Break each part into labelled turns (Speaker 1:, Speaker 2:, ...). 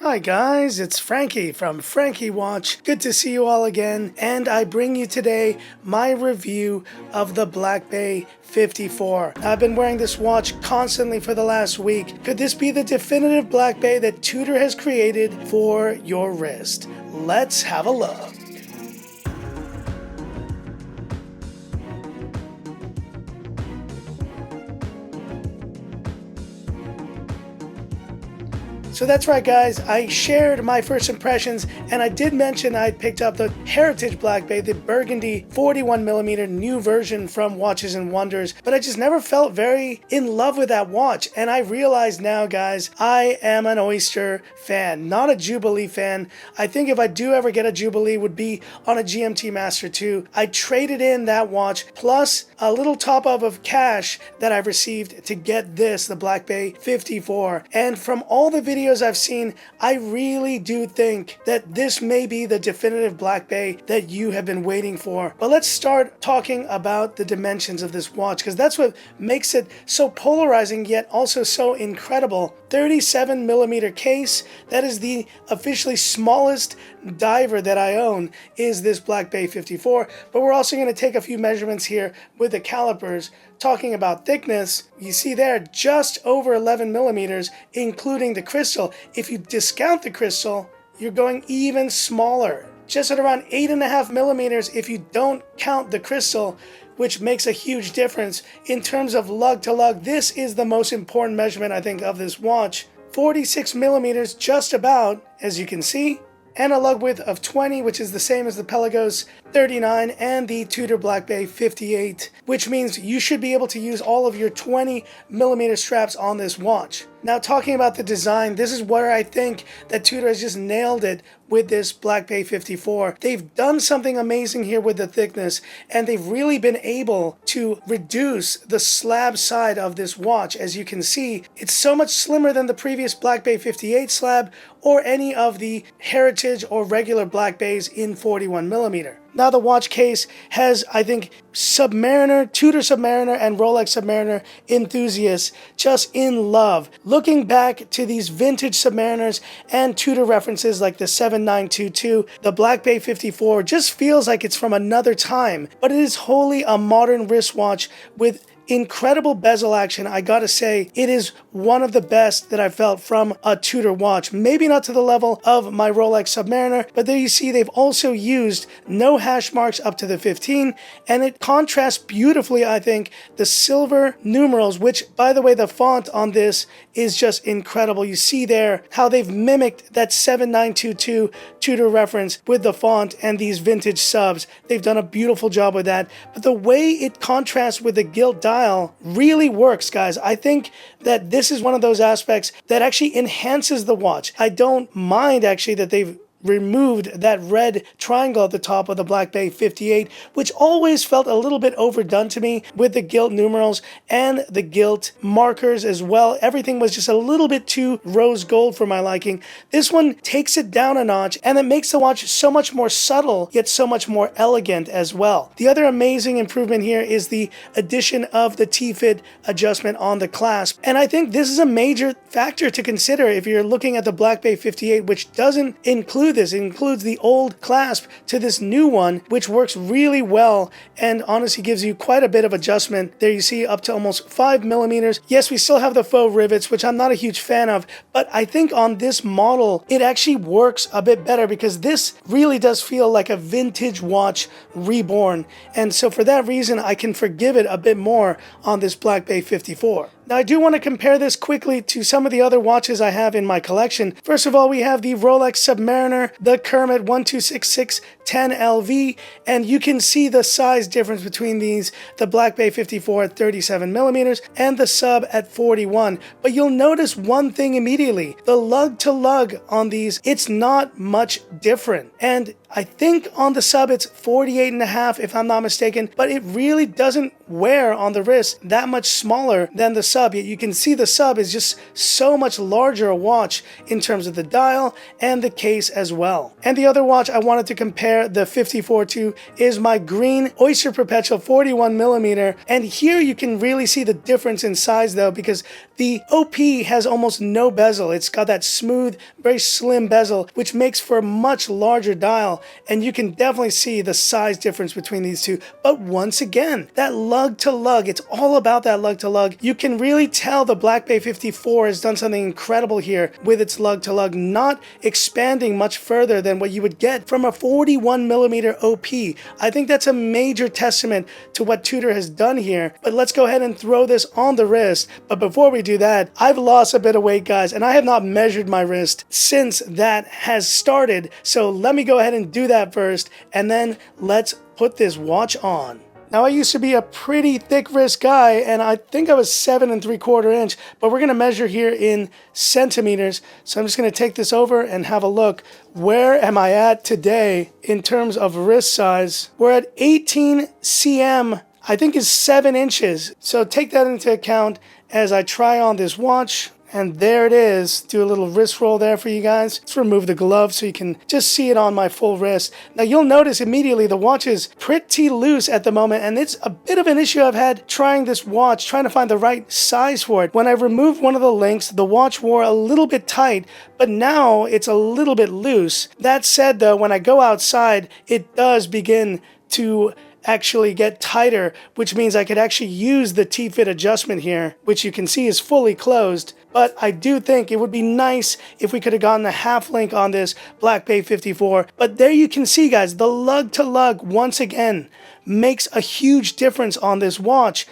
Speaker 1: Hi guys, it's Frankie from Frankie Watch. Good to see you all again, and I bring you today my review of the Black Bay 54. I've been wearing this watch constantly for the last week. Could this be the definitive Black Bay that Tudor has created for your wrist? Let's have a look. So that's right guys, I shared my first impressions and I did mention I'd picked up the Heritage Black Bay, the burgundy 41mm new version from Watches and Wonders, but I just never felt very in love with that watch. And I realize now guys, I am an Oyster fan, not a Jubilee fan. I think if I do ever get a Jubilee, it would be on a GMT Master 2. I traded in that watch plus a little top up of cash that I've received to get this, the Black Bay 54. And from all the videos I've seen, I really do think that this may be the definitive Black Bay that you have been waiting for. But let's start talking about the dimensions of this watch, because that's what makes it so polarizing yet also so incredible. 37mm case, that is the officially smallest diver that I own, is this Black Bay 54. But we're also going to take a few measurements here with the calipers. Talking about thickness, you see there just over 11mm, including the crystal. If you discount the crystal, you're going even smaller, just at around 8.5mm if you don't count the crystal, which makes a huge difference in terms of lug to lug. This is the most important measurement, I think, of this watch. 46mm just about, as you can see, and a lug width of 20, which is the same as the Pelagos 39 and the Tudor Black Bay 58, which means you should be able to use all of your 20mm straps on this watch. Now, talking about the design, this is where I think that Tudor has just nailed it with this Black Bay 54. They've done something amazing here with the thickness, and they've really been able to reduce the slab side of this watch. As you can see, it's so much slimmer than the previous Black Bay 58 slab or any of the Heritage or regular Black Bays in 41mm. Now the watch case has, I think, Submariner, Tudor Submariner, and Rolex Submariner enthusiasts just in love. Looking back to these vintage Submariners and Tudor references like the 7922, the Black Bay 54 just feels like it's from another time, but it is wholly a modern wristwatch with incredible bezel action. I gotta say, it is one of the best that I've felt from a Tudor watch. Maybe not to the level of my Rolex Submariner, but there you see they've also used no hash marks up to the 15, and it contrasts beautifully, I think, the silver numerals, which, by the way, the font on this is just incredible. You see there how they've mimicked that 7922 Tudor reference with the font and these vintage subs. They've done a beautiful job with that, but the way it contrasts with the gilt dial really works, guys. I think that this is one of those aspects that actually enhances the watch. I don't mind actually that they've removed that red triangle at the top of the Black Bay 58, which always felt a little bit overdone to me with the gilt numerals and the gilt markers as well. Everything was just a little bit too rose gold for my liking. This one takes it down a notch, and it makes the watch so much more subtle, yet so much more elegant as well. The other amazing improvement here is the addition of the T-fit adjustment on the clasp, and I think this is a major factor to consider if you're looking at the Black Bay 58, which doesn't include this. It includes the old clasp to this new one, which works really well and honestly gives you quite a bit of adjustment. There you see up to almost 5mm. Yes, we still have the faux rivets, which I'm not a huge fan of, but I think on this model, it actually works a bit better because this really does feel like a vintage watch reborn. And so for that reason, I can forgive it a bit more on this Black Bay 54. Now, I do want to compare this quickly to some of the other watches I have in my collection. First of all, we have the Rolex Submariner, the Kermit 1266 10LV, and you can see the size difference between these, the Black Bay 54 at 37mm and the Sub at 41. But you'll notice one thing immediately. The lug to lug on these, it's not much different. And I think on the Sub it's 48.5 if I'm not mistaken, but it really doesn't wear on the wrist that much smaller than the sub, yet you can see the sub is just so much larger a watch in terms of the dial and the case as well. And the other watch I wanted to compare the 54 to is my green Oyster Perpetual 41mm, and here you can really see the difference in size though, because the OP has almost no bezel. It's got that smooth, very slim bezel, which makes for a much larger dial, and you can definitely see the size difference between these two. But once again, that lug to lug, it's all about that lug to lug. You can really tell the Black Bay 54 has done something incredible here with its lug to lug, not expanding much further than what you would get from a 41mm OP. I think that's a major testament to what Tudor has done here. But let's go ahead and throw this on the wrist. But before we do that, I've lost a bit of weight, guys, and I have not measured my wrist since that has started. So let me go ahead and do that first, and then let's put this watch on. Now, I used to be a pretty thick wrist guy, and I think I was 7 3/4 inch, but we're going to measure here in centimeters. So I'm just going to take this over and have a look. Where am I at today in terms of wrist size? We're at 18 cm, I think is 7 inches. So take that into account as I try on this watch. And there it is. Do a little wrist roll there for you guys. Let's remove the glove so you can just see it on my full wrist. Now you'll notice immediately the watch is pretty loose at the moment, and it's a bit of an issue I've had trying this watch, trying to find the right size for it. When I removed one of the links, the watch wore a little bit tight, but now it's a little bit loose. That said though, when I go outside, it does begin to actually get tighter, which means I could actually use the T-fit adjustment here, which you can see is fully closed. But I do think it would be nice if we could have gotten a half link on this Black Bay 54. But there you can see, guys, the lug to lug once again makes a huge difference on this watch.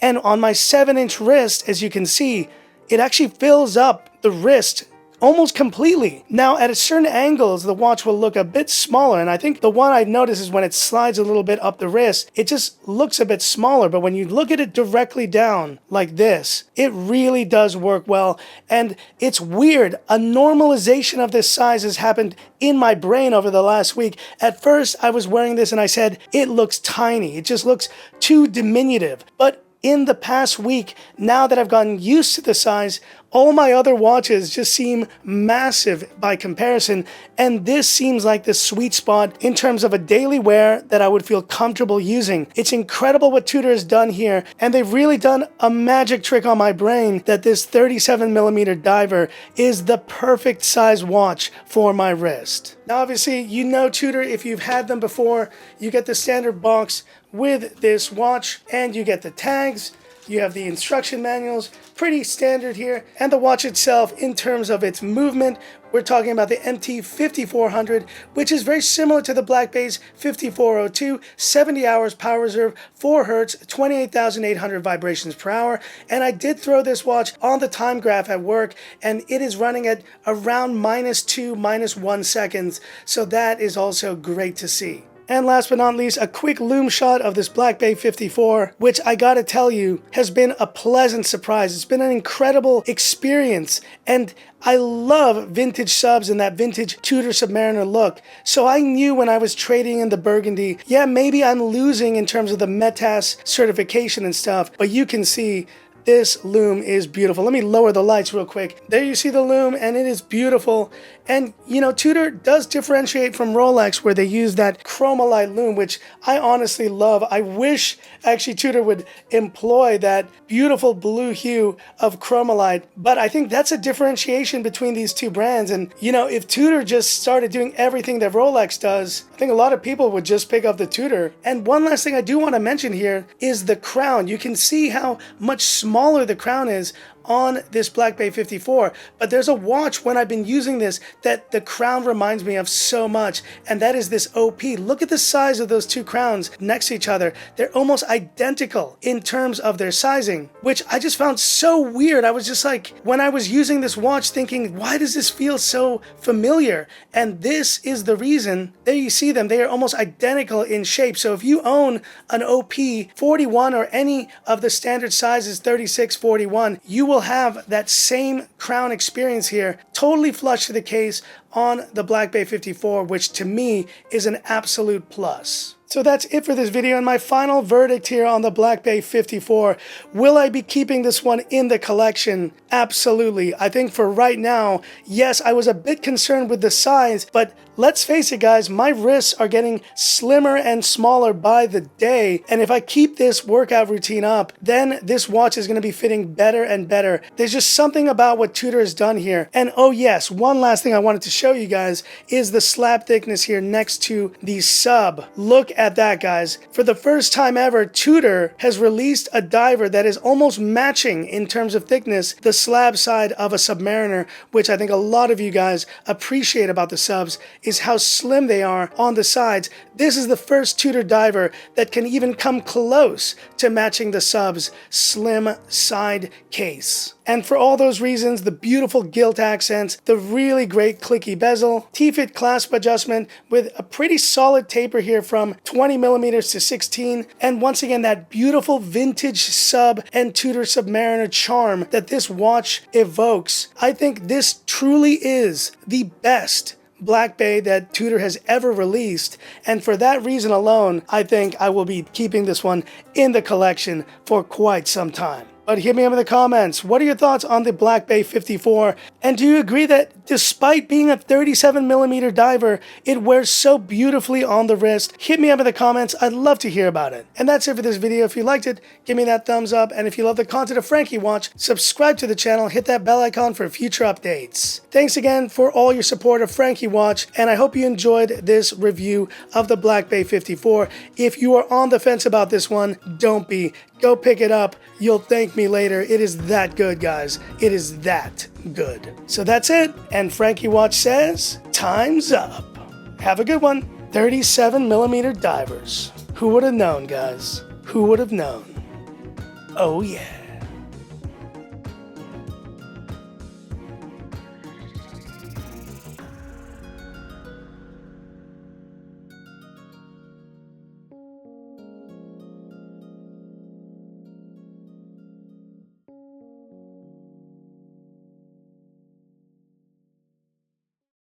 Speaker 1: And on my 7-inch wrist, as you can see, it actually fills up the wrist almost completely. Now, at certain angles, the watch will look a bit smaller, and I think the one I've noticed is when it slides a little bit up the wrist, it just looks a bit smaller, but when you look at it directly down like this, it really does work well. And it's weird, a normalization of this size has happened in my brain over the last week. At first, I was wearing this and I said, it looks tiny, it just looks too diminutive. But in the past week, now that I've gotten used to the size, all my other watches just seem massive by comparison, and this seems like the sweet spot in terms of a daily wear that I would feel comfortable using. It's incredible what Tudor has done here, and they've really done a magic trick on my brain that this 37mm diver is the perfect size watch for my wrist. Now obviously, you know Tudor, if you've had them before, you get the standard box with this watch, and you get the tags. You have the instruction manuals, pretty standard here, and the watch itself in terms of its movement, we're talking about the MT 5400, which is very similar to the Black Bay's 5402, 70 hours power reserve, 4 hertz, 28,800 vibrations per hour, and I did throw this watch on the time graph at work, and it is running at around -2, -1 seconds, so that is also great to see. And last but not least, a quick loom shot of this Black Bay 54, which I gotta tell you, has been a pleasant surprise. It's been an incredible experience, and I love vintage subs and that vintage Tudor Submariner look. So I knew when I was trading in the Burgundy, yeah, maybe I'm losing in terms of the METAS certification and stuff, but you can see this loom is beautiful. Let me lower the lights real quick. There you see the loom, and it is beautiful. And, you know, Tudor does differentiate from Rolex, where they use that chromalite loom, which I honestly love. I wish, actually, Tudor would employ that beautiful blue hue of chromalite. But I think that's a differentiation between these two brands. And, you know, if Tudor just started doing everything that Rolex does, I think a lot of people would just pick up the Tudor. And one last thing I do want to mention here is the crown. You can see how much smaller the crown is on this Black Bay 54, but there's a watch when I've been using this that the crown reminds me of so much, and that is this OP. Look at the size of those two crowns next to each other. They're almost identical in terms of their sizing, which I just found so weird. I was just like, when I was using this watch, thinking, why does this feel so familiar? And this is the reason. There you see them. They are almost identical in shape. So if you own an OP 41 or any of the standard sizes 36, 41, you will have that same crown experience here, totally flush to the case on the Black Bay 54, which to me is an absolute plus. So that's it for this video, and my final verdict here on the Black Bay 54. Will I be keeping this one in the collection? Absolutely. I think for right now, yes, I was a bit concerned with the size, but let's face it guys, my wrists are getting slimmer and smaller by the day, and if I keep this workout routine up, then this watch is going to be fitting better and better. There's just something about what Tudor has done here. And oh yes, one last thing I wanted to show you guys is the slab thickness here next to the sub. Look at that guys. For the first time ever, Tudor has released a diver that is almost matching in terms of thickness the slab side of a Submariner, which I think a lot of you guys appreciate about the subs is how slim they are on the sides. This is the first Tudor diver that can even come close to matching the sub's slim side case. And for all those reasons, the beautiful gilt accents, the really great clicky bezel, T-fit clasp adjustment with a pretty solid taper here from 20 millimeters to 16, and once again that beautiful vintage sub and Tudor Submariner charm that this watch evokes. I think this truly is the best Black Bay that Tudor has ever released, and for that reason alone, I think I will be keeping this one in the collection for quite some time. But hit me up in the comments. What are your thoughts on the Black Bay 54? And do you agree that despite being a 37mm diver, it wears so beautifully on the wrist? Hit me up in the comments. I'd love to hear about it. And that's it for this video. If you liked it, give me that thumbs up. And if you love the content of Frankie Watch, subscribe to the channel, hit that bell icon for future updates. Thanks again for all your support of Frankie Watch, and I hope you enjoyed this review of the Black Bay 54. If you are on the fence about this one, don't be. Go pick it up. You'll thank me later. It is that good, guys. It is that good. So that's it. And Frankie Watch says, time's up. Have a good one. 37mm divers. Who would have known, guys? Who would have known? Oh, yeah.